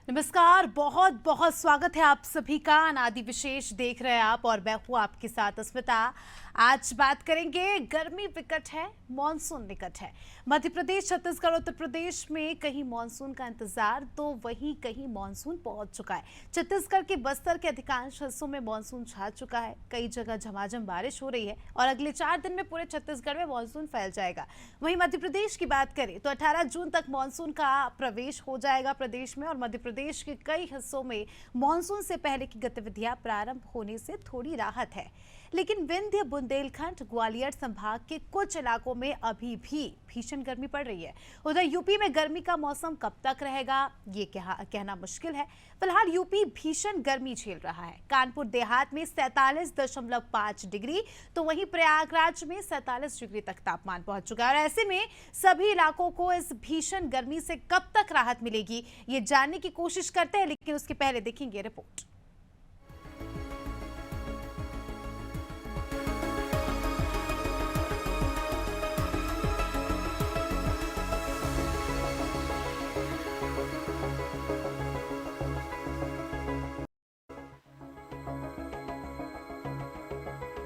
नमस्कार, बहुत बहुत स्वागत है आप सभी का। अनादि विशेष देख रहे हैं आप और मैं हूँ आपके साथ अस्मिता। आज बात करेंगे, गर्मी विकट है, मानसून निकट है। मध्य प्रदेश, छत्तीसगढ़, उत्तर प्रदेश में कहीं मानसून का इंतजार तो वहीं कहीं मानसून पहुंच चुका है। छत्तीसगढ़ के बस्तर के अधिकांश हिस्सों में मानसून छा चुका है। कई जगह झमाझम बारिश हो रही है और अगले 4 दिन में पूरे छत्तीसगढ़ में मानसून फैल जाएगा। वहीं मध्य प्रदेश की बात करें तो 18 जून तक मानसून का प्रवेश हो जाएगा प्रदेश में और मध्य प्रदेश के कई हिस्सों में मानसून से पहले की गतिविधियां प्रारंभ होने से थोड़ी राहत है। लेकिन विंध्य, बुंदेलखंड, ग्वालियर संभाग के कुछ इलाकों में अभी भी भीषण गर्मी पड़ रही है। उधर यूपी में गर्मी का मौसम कब तक रहेगा ये कहना मुश्किल है। फिलहाल यूपी भीषण गर्मी झेल रहा है। कानपुर देहात में 47.5 डिग्री तो वहीं प्रयागराज में 47 डिग्री तक तापमान पहुंच चुका है। और ऐसे में सभी इलाकों को इस भीषण गर्मी से कब तक राहत मिलेगी ये जानने की कोशिश करते हैं, लेकिन उसके पहले देखेंगे रिपोर्ट।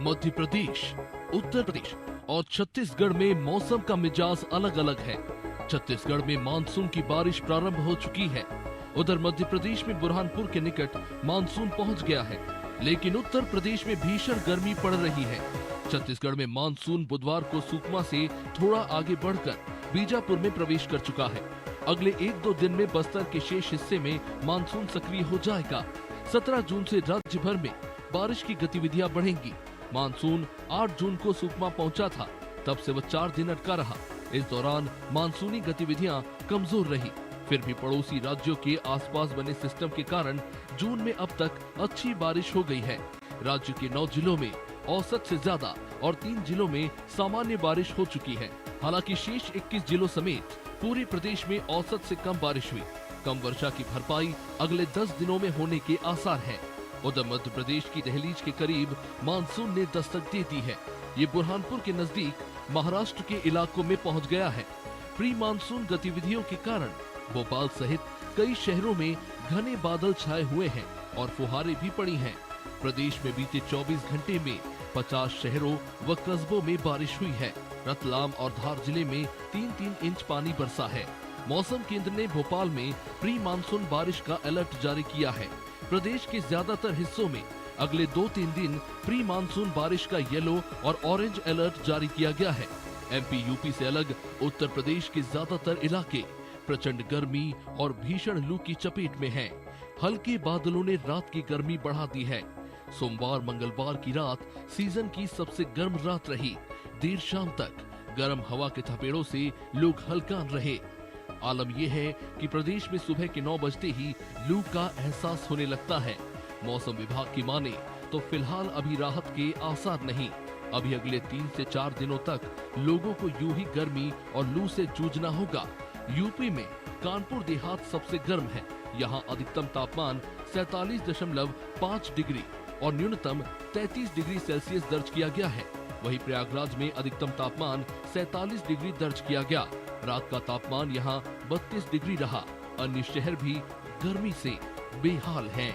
मध्य प्रदेश, उत्तर प्रदेश और छत्तीसगढ़ में मौसम का मिजाज अलग अलग है। छत्तीसगढ़ में मानसून की बारिश प्रारंभ हो चुकी है। उधर मध्य प्रदेश में बुरहानपुर के निकट मानसून पहुंच गया है, लेकिन उत्तर प्रदेश में भीषण गर्मी पड़ रही है। छत्तीसगढ़ में मानसून बुधवार को सुकमा से थोड़ा आगे बढ़कर बीजापुर में प्रवेश कर चुका है। अगले 1-2 दिन में बस्तर के शेष हिस्से में मानसून सक्रिय हो जाएगा। 17 जून से राज्य भर में बारिश की गतिविधियां बढ़ेंगी। मानसून 8 जून को सुकमा पहुंचा था, तब से वह 4 दिन अटका रहा। इस दौरान मानसूनी गतिविधियां कमजोर रही। फिर भी पड़ोसी राज्यों के आसपास बने सिस्टम के कारण जून में अब तक अच्छी बारिश हो गई है। राज्य के 9 जिलों में औसत से ज्यादा और 3 जिलों में सामान्य बारिश हो चुकी है। हालांकि शेष 21 जिलों समेत पूरे प्रदेश में औसत से कम बारिश हुई। कम वर्षा की भरपाई अगले 10 दिनों में होने के आसार हैं। उधर मध्य प्रदेश की दहलीज के करीब मानसून ने दस्तक दे दी है। ये बुरहानपुर के नजदीक महाराष्ट्र के इलाकों में पहुंच गया है। प्री मानसून गतिविधियों के कारण भोपाल सहित कई शहरों में घने बादल छाए हुए हैं और फुहारें भी पड़ी हैं। प्रदेश में बीते 24 घंटे में 50 शहरों व कस्बों में बारिश हुई है। रतलाम और धार जिले में 3-3 इंच पानी बरसा है। मौसम केंद्र ने भोपाल में प्री मानसून बारिश का अलर्ट जारी किया है। प्रदेश के ज्यादातर हिस्सों में अगले 2-3 दिन प्री मानसून बारिश का येलो और ऑरेंज अलर्ट जारी किया गया है। एमपी यूपी से अलग उत्तर प्रदेश के ज्यादातर इलाके प्रचंड गर्मी और भीषण लू की चपेट में हैं। हल्के बादलों ने रात की गर्मी बढ़ा दी है। सोमवार मंगलवार की रात सीजन की सबसे गर्म रात रही। देर शाम तक गर्म हवा के थपेड़ों से लोग हलकान रहे। आलम यह है कि प्रदेश में सुबह के 9 बजते ही लू का एहसास होने लगता है। मौसम विभाग की माने तो फिलहाल अभी राहत के आसार नहीं। अभी अगले 3 से 4 दिनों तक लोगों को यूं ही गर्मी और लू से जूझना होगा। यूपी में कानपुर देहात सबसे गर्म है। यहाँ अधिकतम तापमान 47.5 डिग्री और न्यूनतम 33 डिग्री सेल्सियस दर्ज किया गया है। वहीं प्रयागराज में अधिकतम तापमान 47 डिग्री दर्ज किया गया। रात का तापमान यहाँ 32 डिग्री रहा। अन्य शहर भी गर्मी से बेहाल हैं।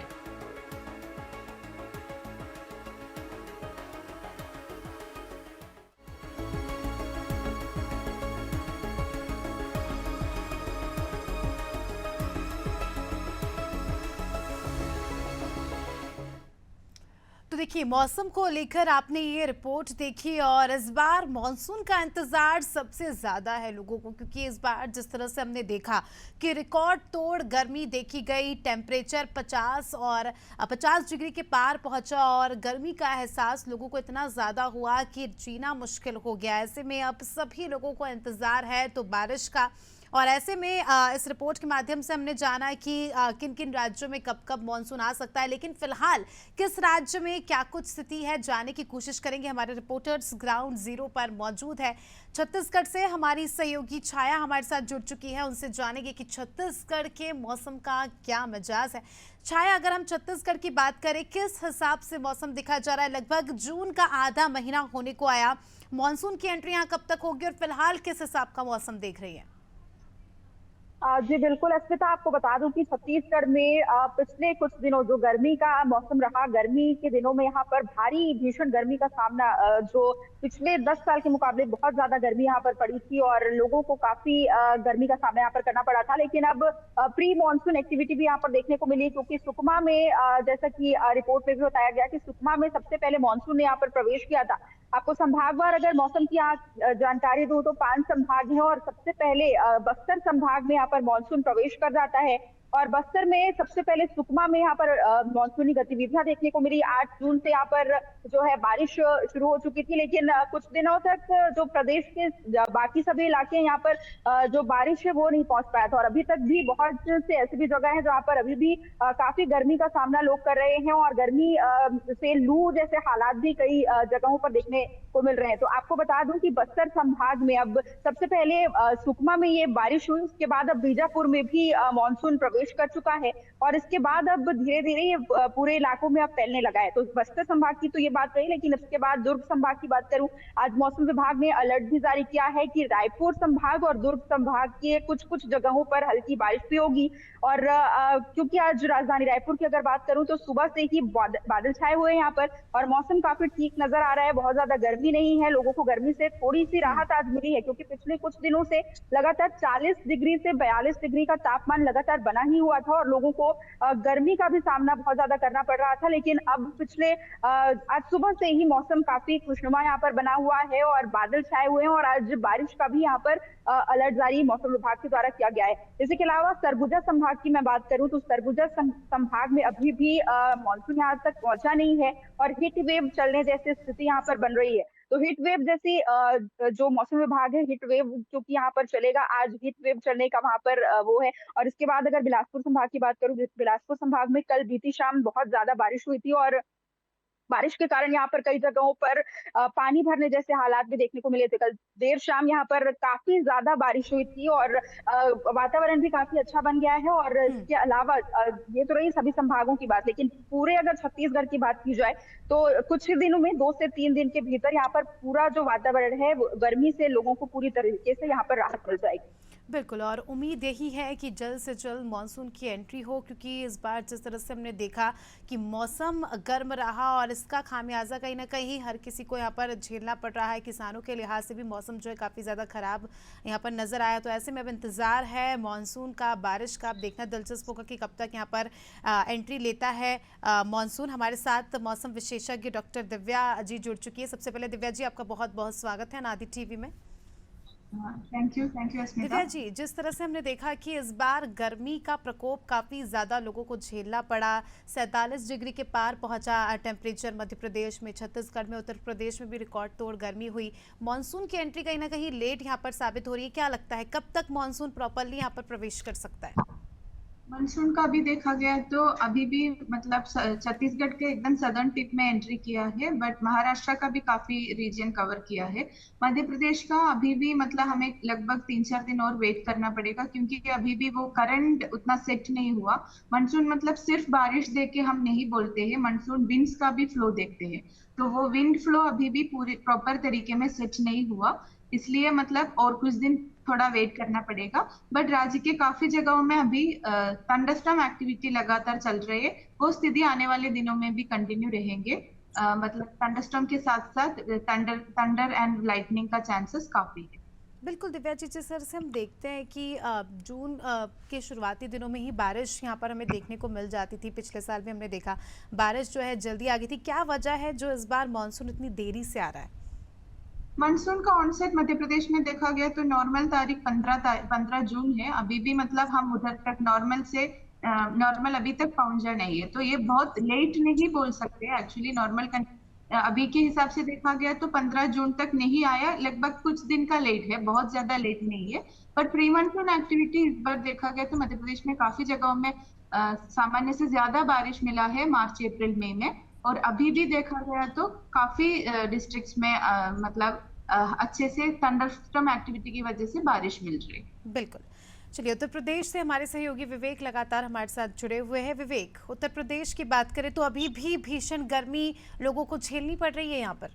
तो देखिए, मौसम को लेकर आपने ये रिपोर्ट देखी और इस बार मानसून का इंतजार सबसे ज्यादा है लोगों को, क्योंकि इस बार जिस तरह से हमने देखा कि रिकॉर्ड तोड़ गर्मी देखी गई। टेम्परेचर 50 डिग्री के पार पहुंचा और गर्मी का एहसास लोगों को इतना ज्यादा हुआ कि जीना मुश्किल हो गया। ऐसे में अब सभी लोगों को इंतजार है तो बारिश का। और ऐसे में इस रिपोर्ट के माध्यम से हमने जाना कि किन किन राज्यों में कब कब मानसून आ सकता है, लेकिन फिलहाल किस राज्य में क्या कुछ स्थिति है जानने की कोशिश करेंगे। हमारे रिपोर्टर्स ग्राउंड जीरो पर मौजूद है। छत्तीसगढ़ से हमारी सहयोगी छाया हमारे साथ जुड़ चुकी है, उनसे जानेंगे कि छत्तीसगढ़ के मौसम का क्या मिजाज है। छाया, अगर हम छत्तीसगढ़ की बात करें, किस हिसाब से मौसम दिखा जा रहा है? लगभग जून का आधा महीना होने को आया, मानसून की एंट्री यहाँ कब तक होगी और फिलहाल किस हिसाब का मौसम देख रही है? जी बिल्कुल अस्मिता, आपको बता दूं कि छत्तीसगढ़ में पिछले कुछ दिनों जो गर्मी का मौसम रहा, गर्मी के दिनों में यहाँ पर भारी भीषण गर्मी का सामना जो पिछले 10 साल के मुकाबले बहुत ज्यादा गर्मी यहाँ पर पड़ी थी और लोगों को काफी गर्मी का सामना यहाँ पर करना पड़ा था। लेकिन अब प्री मानसून एक्टिविटी भी यहाँ पर देखने को मिली, क्योंकि सुकमा में जैसा कि रिपोर्ट में भी बताया गया कि सुकमा में सबसे पहले मानसून ने यहाँ पर प्रवेश किया था। आपको संभागवार अगर मौसम की जानकारी दूं तो 5 संभाग हैं और सबसे पहले बस्तर संभाग में यहाँ पर मानसून प्रवेश कर जाता है। और बस्तर में सबसे पहले सुकमा में यहाँ पर मानसूनी गतिविधियां देखने को मिली। 8 जून से यहाँ पर जो है बारिश शुरू हो चुकी थी, लेकिन कुछ दिनों तक जो प्रदेश के बाकी सभी इलाके यहाँ पर जो बारिश है वो नहीं पहुंच पाया था। और अभी तक भी बहुत से ऐसी भी जगह है जहाँ पर अभी भी काफी गर्मी का सामना लोग कर रहे हैं और गर्मी से लू जैसे हालात भी कई जगहों पर देखने को मिल रहे हैं। तो आपको बता दूं कि बस्तर संभाग में अब सबसे पहले सुकमा में ये बारिश हुई, उसके बाद अब बीजापुर में भी मानसून प्रवेश कर चुका है और इसके बाद अब धीरे धीरे ये पूरे इलाकों में अब फैलने लगा है। तो बस्तर संभाग की तो ये बात रही, लेकिन इसके बाद दुर्ग संभाग की बात करूं, आज मौसम विभाग ने अलर्ट भी जारी किया है कि रायपुर संभाग और दुर्ग संभाग के कुछ कुछ जगहों पर हल्की बारिश भी होगी। और क्योंकि आज राजधानी रायपुर की अगर बात करूं तो सुबह से ही बादल छाए हुए हैं यहाँ पर और मौसम काफी ठीक नजर आ रहा है, बहुत ज्यादा गर्मी नहीं है, लोगों को गर्मी से थोड़ी सी राहत आज मिली है, क्योंकि पिछले कुछ दिनों से लगातार 40 डिग्री से 42 डिग्री का तापमान लगातार बना ही हुआ था और लोगों को गर्मी का भी सामना बहुत ज्यादा करना पड़ रहा था। लेकिन अब पिछले आज सुबह से ही मौसम काफी खुशनुमा यहाँ पर बना हुआ है और बादल छाए हुए हैं और आज बारिश का भी यहाँ पर अलर्ट जारी मौसम विभाग के द्वारा किया गया है। इसके अलावा सरगुजा संभाग की मैं बात करूं तो सरगुजा संभाग में अभी भी मानसून यहाँ तक पहुंचा नहीं है और हीट वेव चलने जैसी स्थिति यहाँ पर बन रही है। तो हीट वेव जैसी जो मौसम विभाग है, हीट वेव क्योंकि यहाँ पर चलेगा, आज हीट वेव चलने का वहां पर वो है। और इसके बाद अगर बिलासपुर संभाग की बात करूं, बिलासपुर संभाग में कल बीती शाम बहुत ज्यादा बारिश हुई थी और बारिश के कारण यहाँ पर कई जगहों पर पानी भरने जैसे हालात भी देखने को मिले थे। कल देर शाम यहाँ पर काफी ज्यादा बारिश हुई थी और वातावरण भी काफी अच्छा बन गया है। और इसके अलावा ये तो रही सभी संभागों की बात, लेकिन पूरे अगर छत्तीसगढ़ की बात की जाए तो कुछ ही दिनों में 2 से 3 दिन के भीतर यहाँ पर पूरा जो वातावरण है गर्मी से लोगों को पूरी तरीके से यहाँ पर राहत मिल जाएगी। बिल्कुल, और उम्मीद यही है कि जल्द से जल्द मानसून की एंट्री हो, क्योंकि इस बार जिस तरह से हमने देखा कि मौसम गर्म रहा और इसका खामियाजा कहीं ना कहीं हर किसी को यहाँ पर झेलना पड़ रहा है। किसानों के लिहाज से भी मौसम जो है काफ़ी ज़्यादा ख़राब यहाँ पर नज़र आया। तो ऐसे में अब इंतज़ार है मानसून का, बारिश का। अब देखना दिलचस्प होगा कि कब तक यहाँ पर एंट्री लेता है मानसून। हमारे साथ मौसम विशेषज्ञ डॉक्टर दिव्या जी जुड़ चुकी है। सबसे पहले दिव्या जी, आपका बहुत बहुत स्वागत है अनादि टीवी में। थैंक यू अस्मिता। दिव्या जी, जिस तरह से हमने देखा कि इस बार गर्मी का प्रकोप काफ़ी ज़्यादा लोगों को झेलना पड़ा, 47 डिग्री के पार पहुंचा टेम्परेचर मध्य प्रदेश में, छत्तीसगढ़ में, उत्तर प्रदेश में भी रिकॉर्ड तोड़ गर्मी हुई। मानसून की एंट्री कहीं ना कहीं लेट यहाँ पर साबित हो रही है। क्या लगता है कब तक मानसून प्रॉपरली यहाँ पर प्रवेश कर सकता है? मानसून का अभी देखा गया तो अभी भी मतलब छत्तीसगढ़ के एकदम सदर्न टिप में एंट्री किया है, बट महाराष्ट्र का भी काफी रीजन कवर किया है। मध्य प्रदेश का अभी भी मतलब हमें लगभग 3-4 दिन और वेट करना पड़ेगा, क्योंकि अभी भी वो करंट उतना सेट नहीं हुआ। मानसून मतलब सिर्फ बारिश देख के हम नहीं बोलते हैं, मानसून विंड्स का भी फ्लो देखते हैं, तो वो विंड फ्लो अभी भी पूरे प्रॉपर तरीके में सेट नहीं हुआ, इसलिए मतलब और कुछ दिन थोड़ा वेट करना पड़ेगा। बट राज्य के काफी जगहों में अभी थंडरस्टॉर्म एक्टिविटी लगातार चल रही है, वो स्थिति आने वाले दिनों में भी कंटिन्यू रहेंगे। मतलब थंडरस्टॉर्म के साथ साथ थंडर एंड लाइटनिंग का चांसेस काफी है। बिल्कुल दिव्या जी, जिस तरह से हम देखते हैं कि जून के शुरुआती दिनों में ही बारिश यहाँ पर हमें देखने को मिल जाती थी। पिछले साल भी हमने देखा बारिश जो है जल्दी आ गई थी। क्या वजह है जो इस बार मानसून इतनी देरी से आ रहा है? मानसून का ऑनसेट मध्य प्रदेश में देखा गया तो नॉर्मल तारीख 15 जून है, अभी भी मतलब हम उधर तक नॉर्मल अभी तक पहुंचा नहीं है, तो ये बहुत लेट नहीं बोल सकते एक्चुअली। नॉर्मल अभी के हिसाब से देखा गया तो 15 जून तक नहीं आया, लगभग कुछ दिन का लेट है, बहुत ज्यादा लेट नहीं है। पर प्री मानसून एक्टिविटी इस बार देखा गया तो मध्य प्रदेश में काफी जगहों में सामान्य से ज्यादा बारिश मिला है मार्च अप्रैल मई में, और अभी भी देखा गया तो काफी डिस्ट्रिक्ट्स में मतलब अच्छे से थंडरस्टॉर्म एक्टिविटी की वजह से बारिश मिल रही है। बिल्कुल। चलिए, उत्तर प्रदेश से हमारे सहयोगी विवेक लगातार हमारे साथ जुड़े हुए हैं। विवेक, उत्तर प्रदेश की बात करें तो अभी भी भीषण गर्मी लोगों को झेलनी पड़ रही है यहाँ पर।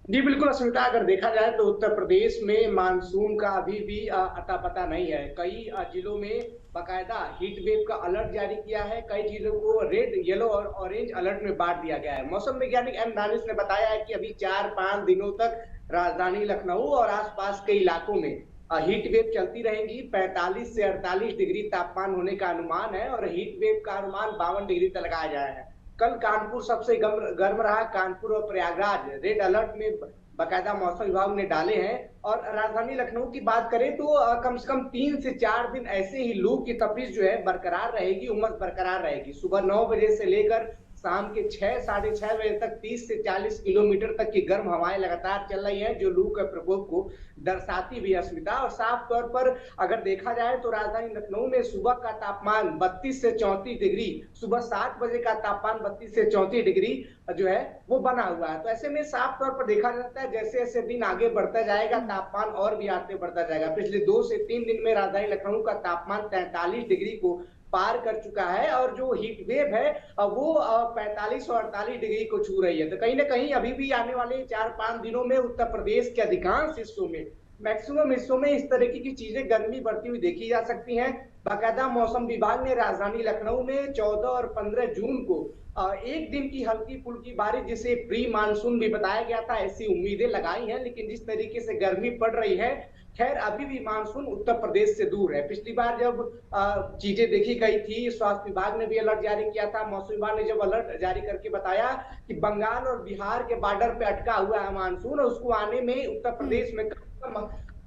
जी बिल्कुल अस्मिता, अगर देखा जाए तो उत्तर प्रदेश में मानसून का अभी भी अता पता नहीं है। कई जिलों में बाकायदा हीट वेव का अलर्ट जारी किया है, कई जिलों को रेड, येलो और ऑरेंज अलर्ट में बांट दिया गया है। मौसम वैज्ञानिक एम दानिश ने बताया है कि अभी 4-5 दिनों तक राजधानी लखनऊ और आसपास के इलाकों में हीट वेव चलती रहेंगी। 45 से 48 डिग्री तापमान होने का अनुमान है और हीट वेव का अनुमान 52 डिग्री तक लगाया गया है। कल कानपुर सबसे गर्म रहा। कानपुर और प्रयागराज रेड अलर्ट में बाकायदा मौसम विभाग ने डाले हैं। और राजधानी लखनऊ की बात करें तो कम से कम 3 से 4 दिन ऐसे ही लू की तपिश जो है बरकरार रहेगी, उमस बरकरार रहेगी। सुबह 9 बजे से लेकर शाम के 6 साढ़े 6 बजे तक 30 से 40 किलोमीटर तक की गर्म हवाएं लगातार चल रही हैं, जो लू के प्रकोप को दर्शाती भी अस्मिता। और साफ तौर पर अगर देखा जाए तो राजधानी लखनऊ में सुबह का तापमान 32 से 34 डिग्री, सुबह 7 बजे का तापमान 32 से 34 डिग्री जो है वो बना हुआ है। तो ऐसे में साफ तौर पर देखा जाता है जैसे जैसे दिन आगे बढ़ता जाएगा तापमान और भी आगे बढ़ता जाएगा। पिछले 2 से 3 दिन में राजधानी लखनऊ का तापमान 43 डिग्री को पार कर चुका है और जो हीट वेव है वो 45 और 48 डिग्री को छू रही है। तो कहीं ना कहीं अभी भी आने वाले 4-5 दिनों में उत्तर प्रदेश के अधिकांश हिस्सों में, मैक्सिमम हिस्सों में इस तरह की चीजें गर्मी बढ़ती हुई देखी जा सकती हैं। बाकायदा मौसम विभाग ने राजधानी लखनऊ में 14 और 15 जून को एक दिन की हल्की फुल्की बारिश, जिसे प्री मानसून भी बताया गया था, ऐसी उम्मीदें लगाई हैं। लेकिन जिस तरीके से गर्मी पड़ रही है, खैर अभी भी मानसून उत्तर प्रदेश से दूर है। पिछली बार जब चीजें देखी गई थी, स्वास्थ्य विभाग ने भी अलर्ट जारी किया था। मौसम विभाग ने जब अलर्ट जारी करके बताया कि बंगाल और बिहार के बॉर्डर पे अटका हुआ है मानसून और उसको आने में उत्तर प्रदेश में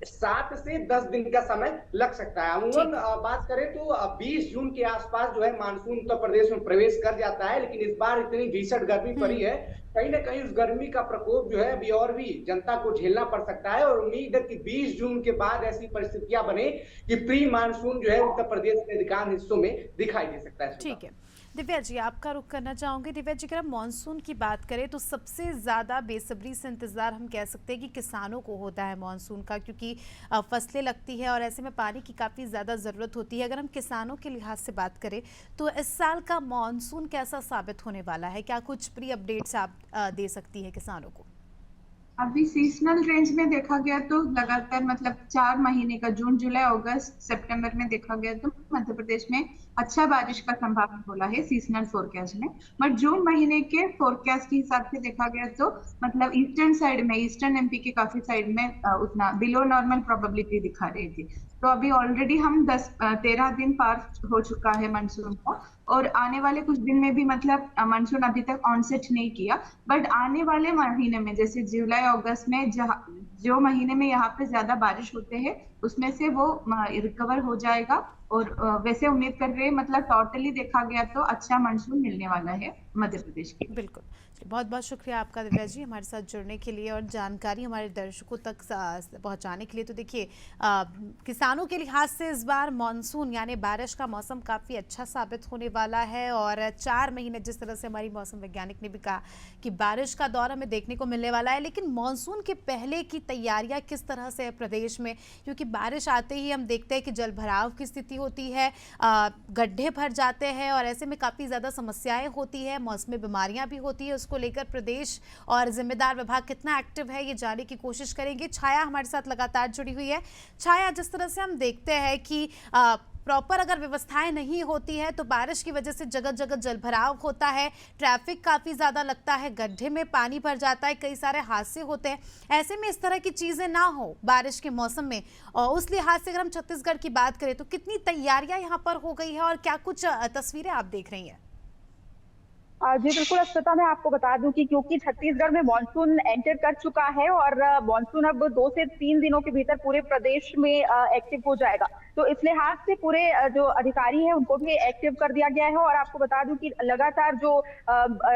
7 से 10 दिन का समय लग सकता है। अमूमन बात करें तो 20 जून के आसपास जो है मानसून उत्तर प्रदेश में प्रवेश कर जाता है। लेकिन इस बार इतनी भीषण गर्मी पड़ी है, कहीं ना कहीं उस गर्मी का प्रकोप जो है अभी और भी जनता को झेलना पड़ सकता है। और उम्मीद है कि 20 जून के बाद ऐसी परिस्थितियां बने कि प्री मानसून जो है उत्तर प्रदेश के अधिकांश हिस्सों में दिखाई दे सकता है। ठीक है दिव्या जी, आपका रुख करना चाहूंगी। दिव्या जी, अगर हम मानसून की बात करें तो सबसे ज़्यादा बेसब्री से इंतज़ार हम कह सकते हैं कि किसानों को होता है मानसून का, क्योंकि फसलें लगती है और ऐसे में पानी की काफ़ी ज़्यादा ज़रूरत होती है। अगर हम किसानों के लिहाज से बात करें तो इस साल का मानसून कैसा साबित होने वाला है? क्या कुछ प्री अपडेट्स आप दे सकती है किसानों को? अभी सीजनल रेंज में देखा गया तो लगातार मतलब 4 महीने का जून जुलाई अगस्त सितंबर में देखा गया तो मध्य प्रदेश में अच्छा बारिश का संभावना बोला है सीजनल फोरकास्ट में। बट जून महीने के फोरकास्ट के हिसाब से देखा गया तो मतलब ईस्टर्न साइड में, ईस्टर्न एमपी के काफी साइड में उतना बिलो नॉर्मल प्रोबेबिलिटी दिखा रही थी। तो अभी ऑलरेडी हम 13 दिन पार हो चुका है मानसून को और आने वाले कुछ दिन में भी मतलब मानसून अभी तक ऑनसेट नहीं किया। बट आने वाले महीने में जैसे जुलाई अगस्त में जो महीने में यहाँ पे ज्यादा बारिश होते हैं उसमें से वो रिकवर हो जाएगा। और वैसे उम्मीद कर रहे हैं मतलब टोटली देखा गया तो अच्छा मानसून मिलने वाला है मध्य प्रदेश के। बिल्कुल, बहुत बहुत शुक्रिया आपका दिव्या जी हमारे साथ जुड़ने के लिए और जानकारी हमारे दर्शकों तक पहुंचाने के लिए। तो देखिए किसानों के लिहाज से इस बार मानसून यानी बारिश का मौसम काफ़ी अच्छा साबित होने वाला है और 4 महीने जिस तरह से हमारी मौसम वैज्ञानिक ने भी कहा कि बारिश का दौर हमें देखने को मिलने वाला है। लेकिन मानसून के पहले की तैयारियाँ किस तरह से है प्रदेश में, क्योंकि बारिश आते ही हम देखते हैं कि जल भराव की स्थिति होती है, गड्ढे भर जाते हैं और ऐसे में काफ़ी ज़्यादा समस्याएँ होती है, मौसमी बीमारियाँ भी होती है। उसको लेकर प्रदेश और जिम्मेदार विभाग कितना एक्टिव है ये जानने की कोशिश करेंगे। छाया हमारे साथ लगातार जुड़ी हुई है। छाया, जिस तरह से हम देखते हैं कि प्रॉपर अगर व्यवस्थाएं नहीं होती है तो बारिश की वजह से जगह जगह जलभराव होता है, ट्रैफिक काफ़ी ज़्यादा लगता है, गड्ढे में पानी भर जाता है, कई सारे हादसे होते हैं। ऐसे में इस तरह की चीज़ें ना हो बारिश के मौसम में, और उस लिहाज से अगर हम छत्तीसगढ़ की बात करें तो कितनी तैयारियां यहाँ पर हो गई है और क्या कुछ तस्वीरें आप देख रही हैं? जी बिल्कुल अस्मिता, मैं आपको बता दूं कि क्योंकि छत्तीसगढ़ में मानसून एंटर कर चुका है और मानसून अब 2 से 3 दिनों के भीतर पूरे प्रदेश में एक्टिव हो जाएगा, तो इस लिहाज से पूरे जो अधिकारी हैं उनको भी एक्टिव कर दिया गया है। और आपको बता दूं कि लगातार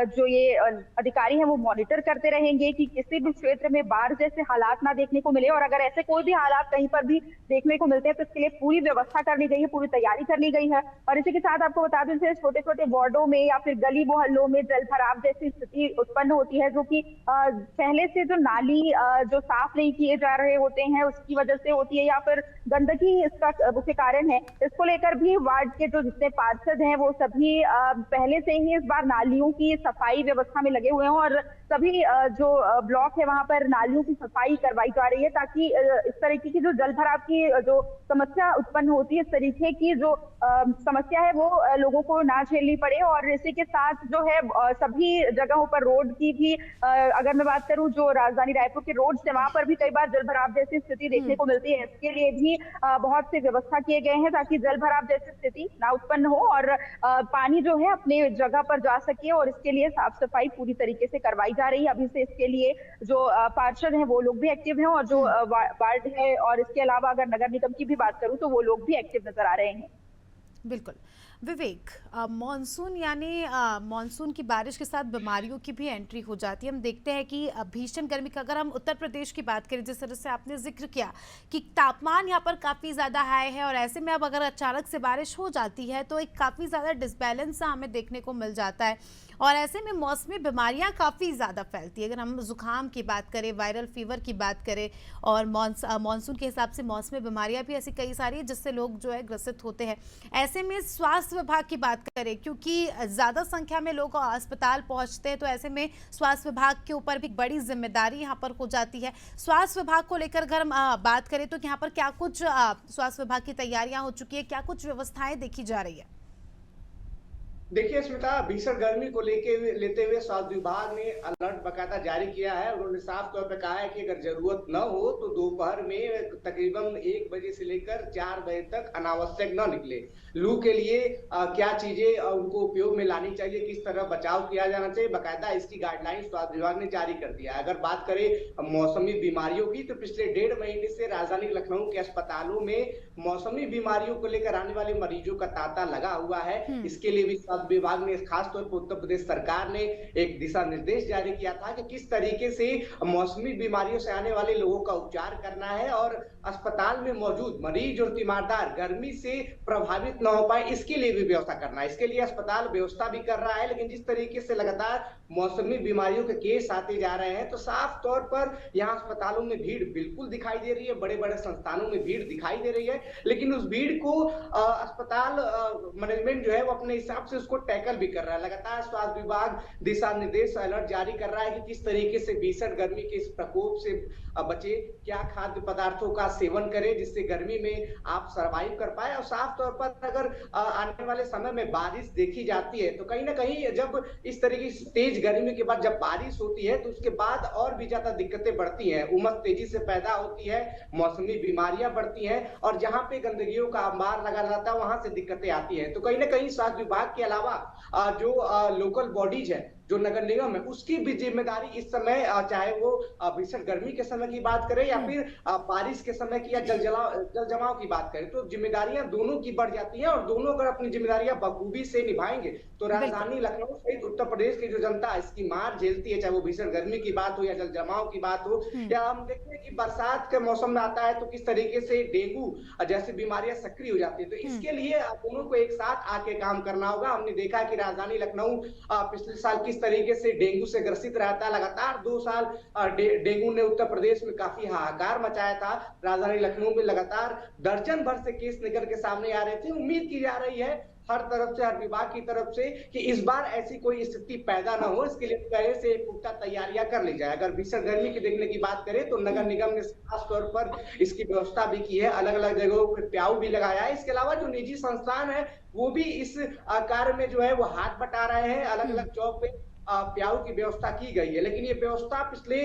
जो ये अधिकारी हैं वो मॉनिटर करते रहेंगे कि किसी भी क्षेत्र में बाढ़ जैसे हालात ना देखने को मिले, और अगर ऐसे कोई भी हालात कहीं पर भी देखने को मिलते हैं तो इसके लिए पूरी व्यवस्था कर ली गई है, पूरी तैयारी कर ली गई है। और इसी के साथ आपको बता दूं छोटे छोटे वार्डों में या फिर गली मोहल्लों मोहल्लों में जल भराव जैसी स्थिति उत्पन्न होती है, जो कि पहले से जो नाली जो साफ नहीं किए जा रहे होते हैं उसकी वजह से होती है, या फिर गंदगी इसका मुख्य कारण है। इसको लेकर भी वार्ड के जो जितने पार्षद हैं वो सभी पहले से ही इस बार नालियों की सफाई व्यवस्था में लगे हुए हैं और सभी जो ब्लॉक है वहां पर नालियों की सफाई करवाई जा रही है, ताकि इस तरीके की जो जल भराव की जो समस्या उत्पन्न होती है, इस तरीके की जो समस्या है वो लोगों को ना झेलनी पड़े। और इसी के साथ जो है सभी जगहों पर रोड की भी अगर मैं बात करूं, जो राजधानी रायपुर के रोड से वहां पर भी कई बार जल भराव जैसी स्थिति देखने को मिलती है। इसके लिए भी बहुत से व्यवस्था किए गए हैं ताकि जल भराव जैसी स्थिति ना उत्पन्न हो और पानी जो है अपने जगह पर जा सके, और इसके लिए साफ सफाई पूरी तरीके से करवाई जा रही है। अभी से इसके लिए जो पार्षद हैं वो लोग भी एक्टिव हैं, और जो वार्ड है और इसके अलावा अगर नगर निगम की भी बात करूं तो वो लोग भी एक्टिव नजर आ रहे हैं। बिल्कुल विवेक, मॉनसून यानी मॉनसून की बारिश के साथ बीमारियों की भी एंट्री हो जाती है। हम देखते हैं कि भीषण गर्मी का अगर हम उत्तर प्रदेश की बात करें, जिस तरह से आपने जिक्र किया कि तापमान यहाँ पर काफ़ी ज़्यादा हाई है और ऐसे में अब अगर अचानक से बारिश हो जाती है तो एक काफ़ी ज़्यादा डिसबैलेंस हमें देखने को मिल जाता है और ऐसे में मौसमी बीमारियां काफ़ी ज़्यादा फैलती है। अगर हम जुकाम की बात करें, वायरल फीवर की बात करें और मॉनसून के हिसाब से मौसमी बीमारियां भी ऐसी कई सारी है जिससे लोग जो है ग्रसित होते हैं। ऐसे में स्वास्थ्य विभाग की बात करें, क्योंकि ज़्यादा संख्या में लोग अस्पताल पहुंचते हैं, तो ऐसे में स्वास्थ्य विभाग के ऊपर भी बड़ी जिम्मेदारी यहाँ पर हो जाती है। स्वास्थ्य विभाग को लेकर अगर हम बात करें तो यहाँ पर क्या कुछ स्वास्थ्य विभाग की तैयारियां हो चुकी है, क्या कुछ व्यवस्थाएं देखी जा रही है? देखिए स्मिता, भीषण गर्मी को लेते हुए स्वास्थ्य विभाग ने अलर्ट बकायदा जारी किया है। उन्होंने साफ तौर पर कहा है कि अगर जरूरत न हो तो दोपहर में तकरीबन 1 बजे से लेकर 4 बजे तक अनावश्यक न निकले। लू के लिए क्या चीजें उनको उपयोग में लानी चाहिए, किस तरह बचाव किया जाना चाहिए, बकायदा इसकी गाइडलाइन स्वास्थ्य विभाग ने जारी कर दिया है। अगर बात करें मौसमी बीमारियों की, तो पिछले 1.5 महीने से राजधानी लखनऊ के अस्पतालों में मौसमी बीमारियों को लेकर आने वाले मरीजों का तांता लगा हुआ है। इसके लिए भी विभाग ने खास तौर पर उत्तर प्रदेश सरकार ने एक दिशा निर्देश जारी किया था कि किस तरीके से मौसमी बीमारियों से आने वाले लोगों का उपचार करना है और अस्पताल में मौजूद मरीज और तीमारदार गर्मी से प्रभावित न हो पाए, इसके लिए भी व्यवस्था करना है। इसके लिए अस्पताल व्यवस्था भी कर रहा है, लेकिन जिस तरीके से लगातार मौसमी बीमारियों के केस आते जा रहे हैं तो साफ तौर पर यहाँ अस्पतालों में भीड़ बिल्कुल दिखाई दे रही है, बड़े बड़े संस्थानों में भीड़ दिखाई दे रही है, लेकिन उस भीड़ को अस्पताल मैनेजमेंट जो है वो अपने हिसाब से उसको टैकल भी कर रहा है। लगातार स्वास्थ्य विभाग दिशा निर्देश अलर्ट जारी कर रहा है कि किस तरीके से भीषण गर्मी के इस प्रकोप से बचे, क्या खाद्य पदार्थों का सेवन करें जिससे गर्मी में आप सर्वाइव कर पाए। और साफ तौर पर अगर आने वाले समय में बारिश देखी जाती है तो कहीं ना कहीं जब इस तरीके से तेज गर्मी के बाद जब बारिश होती है तो उसके बाद और भी ज्यादा दिक्कतें बढ़ती हैं, उमस तेजी से पैदा होती है, मौसमी बीमारियां बढ़ती हैं और जहां पे गंदगियों का अंबार लगा रहता है वहां से दिक्कतें आती हैं। तो कहीं ना कहीं स्वास्थ्य विभाग के अलावा जो लोकल बॉडीज है, जो नगर निगम है, उसकी भी जिम्मेदारी इस समय, चाहे वो भीषण गर्मी के समय की बात करें या फिर बारिश के समय की या जल जमाव की बात करें, तो जिम्मेदारियां दोनों की बढ़ जाती हैं और दोनों अगर अपनी जिम्मेदारियां बखूबी से निभाएंगे तो राजधानी लखनऊ सहित उत्तर प्रदेश की जो जनता इसकी मार झेलती है, चाहे वो भीषण गर्मी की बात हो या जल जमाव की बात हो, या हम देखते हैं कि बरसात के मौसम में आता है तो किस तरीके से डेंगू जैसी बीमारियां सक्रिय हो जाती है। तो इसके लिए दोनों को एक साथ आके काम करना होगा। हमने देखा कि राजधानी लखनऊ पिछले साल किस तरीके से डेंगू से ग्रसित रहता है, लगातार 2 साल डेंगू ने उत्तर प्रदेश में काफी हाहाकार मचाया था। राजधानी लखनऊ में लगातार दर्जन भर से केस निकल के सामने आ रहे थे। उम्मीद की जा रही है हर तरफ से, हर विभाग की तरफ से, कि इस बार ऐसी कोई स्थिति पैदा ना हो, इसके लिए पहले से पुख्ता तैयारियां कर ली जाए। अगर भीषण गर्मी की देखने की बात करें तो नगर निगम ने खास तौर पर इसकी व्यवस्था भी की है, अलग अलग जगहों पर प्याऊ भी लगाया है। इसके अलावा जो निजी संस्थान है वो भी इस कार्य में जो है वो हाथ बटा रहे हैं, अलग अलग चौक पे प्याऊ की व्यवस्था की गई है, लेकिन ये व्यवस्था पिछले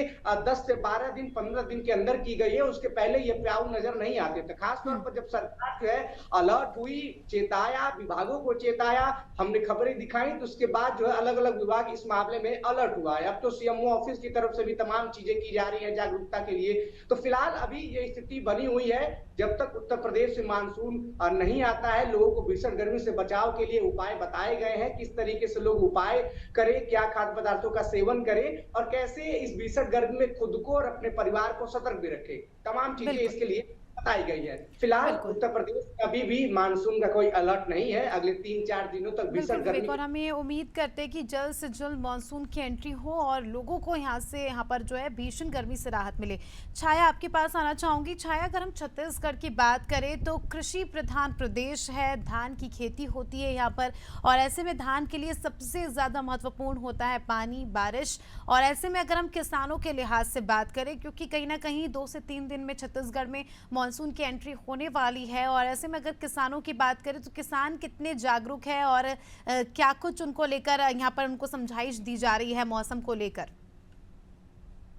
10 से 12 दिन 15 दिन के अंदर की गई है। उसके पहले ये प्याऊ नजर नहीं आते थे। खास तौर पर जब सरकार जो है अलर्ट हुई, चेताया, विभागों को चेताया, हमने खबरें दिखाई, तो उसके बाद जो है अलग अलग विभाग इस मामले में अलर्ट हुआ है। अब तो सीएमओ ऑफिस की तरफ से भी तमाम चीजें की जा रही है जागरूकता के लिए। तो फिलहाल अभी ये स्थिति बनी हुई है, जब तक उत्तर प्रदेश से मानसून नहीं आता है, लोगों को भीषण गर्मी से बचाव के लिए उपाय बताए गए हैं, किस तरीके से लोग उपाय करें, क्या खाद्य पदार्थों का सेवन करें और कैसे इस भीषण गर्मी में खुद को और अपने परिवार को सतर्क भी रखें। तमाम चीजें इसके लिए बताई गई है। फिलहाल बिल्कुल। उत्तर प्रदेश में अभी भी मानसून का कोई अलर्ट नहीं है। अगले 3-4 दिनों तक बिल्कुल भीषण विवेक, गर्मी और हम ये उम्मीद करते हैं कि जल्द से जल्द मानसून की एंट्री हो और लोगों को यहाँ पर जो है भीषण गर्मी से राहत मिले। छाया, आपके पास आना चाहूंगी। छाया, अगर हम छत्तीसगढ़ की बात करें तो कृषि प्रधान प्रदेश है, धान की खेती होती है यहाँ पर, और ऐसे में धान के लिए सबसे ज़्यादा महत्वपूर्ण होता है पानी, बारिश। और ऐसे में अगर हम किसानों के लिहाज से बात करें, क्योंकि कहीं ना कहीं 2 से 3 दिन में छत्तीसगढ़ में मानसून की एंट्री होने वाली है, और ऐसे में अगर किसानों की बात करें तो किसान कितने जागरूक है और क्या कुछ उनको लेकर यहाँ पर उनको समझाइश दी जा रही है मौसम को लेकर?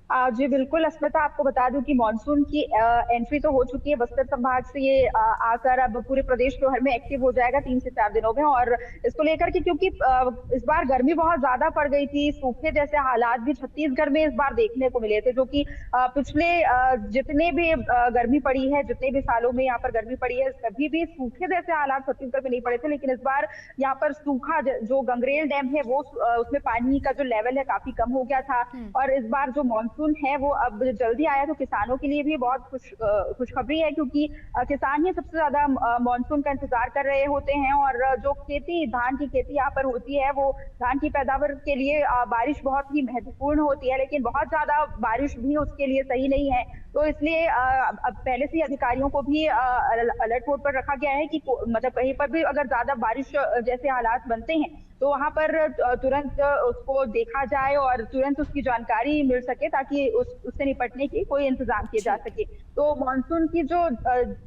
जी बिल्कुल अस्मिता, आपको बता दूं कि मानसून की एंट्री तो हो चुकी है। बस्तर संभाग से ये आकर अब पूरे प्रदेश भर में एक्टिव हो जाएगा 3 से 4 दिनों में। और इसको लेकर के क्योंकि इस बार गर्मी बहुत ज्यादा पड़ गई थी, सूखे जैसे हालात भी छत्तीसगढ़ में इस बार देखने को मिले थे, जो कि पिछले जितने भी गर्मी पड़ी है, जितने भी सालों में यहाँ पर गर्मी पड़ी है, कभी भी सूखे जैसे हालात छत्तीसगढ़ में नहीं पड़े थे। लेकिन इस बार यहाँ पर सूखा जो गंगरेल डैम है वो उसमें पानी का जो लेवल है काफी कम हो गया था। और इस बार जो मानसून है वो अब जल्दी आया, तो किसानों के लिए भी बहुत खुशखबरी है, क्योंकि किसान ही सबसे ज्यादा मानसून का इंतजार कर रहे होते हैं। और जो खेती, धान की खेती यहाँ पर होती है, वो धान की पैदावार के लिए बारिश बहुत ही महत्वपूर्ण होती है, लेकिन बहुत ज्यादा बारिश भी उसके लिए सही नहीं है। तो इसलिए अब पहले से ही अधिकारियों को भी अलर्ट मोड पर रखा गया है कि मतलब कहीं पर भी अगर ज्यादा बारिश जैसे हालात बनते हैं तो वहां पर तुरंत उसको देखा जाए और तुरंत उसकी जानकारी मिल सके, ताकि उससे निपटने की कोई इंतजाम किए जा ठीक है। सके। तो मानसून की जो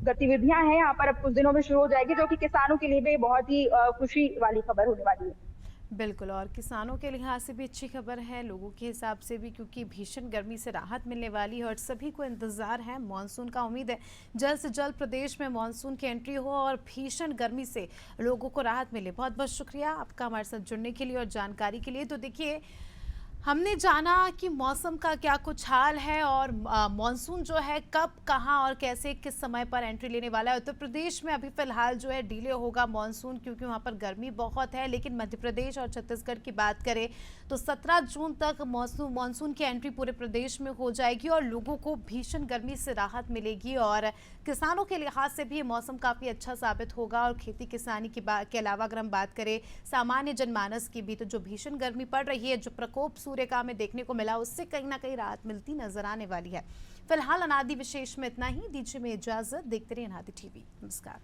गतिविधियां हैं यहाँ पर अब कुछ दिनों में शुरू हो जाएगी, जो कि किसानों के लिए भी बहुत ही खुशी वाली खबर होने वाली है। बिल्कुल, और किसानों के लिहाज से भी अच्छी खबर है, लोगों के हिसाब से भी, क्योंकि भीषण गर्मी से राहत मिलने वाली है और सभी को इंतज़ार है मानसून का। उम्मीद है जल्द से जल्द प्रदेश में मानसून की एंट्री हो और भीषण गर्मी से लोगों को राहत मिले। बहुत बहुत शुक्रिया आपका हमारे साथ जुड़ने के लिए और जानकारी के लिए। तो देखिए, हमने जाना कि मौसम का क्या कुछ हाल है और मॉनसून जो है कब, कहां और कैसे, किस समय पर एंट्री लेने वाला है। उत्तर प्रदेश में अभी फिलहाल जो है डिले होगा मॉनसून, क्योंकि वहां पर गर्मी बहुत है। लेकिन मध्य प्रदेश और छत्तीसगढ़ की बात करें तो 17 जून तक मॉनसून की एंट्री पूरे प्रदेश में हो जाएगी और लोगों को भीषण गर्मी से राहत मिलेगी। और किसानों के लिहाज से भी ये मौसम काफ़ी अच्छा साबित होगा। और खेती किसानी के अलावा अगर हम बात करें सामान्य जनमानस की भी, तो जो भीषण गर्मी पड़ रही है, जो प्रकोप सूर्य का हमें देखने को मिला, उससे कहीं ना कहीं राहत मिलती नजर आने वाली है। फिलहाल अनादि विशेष में इतना ही। दीजिए में इजाजत। देखते रहिए अनादि टीवी। नमस्कार।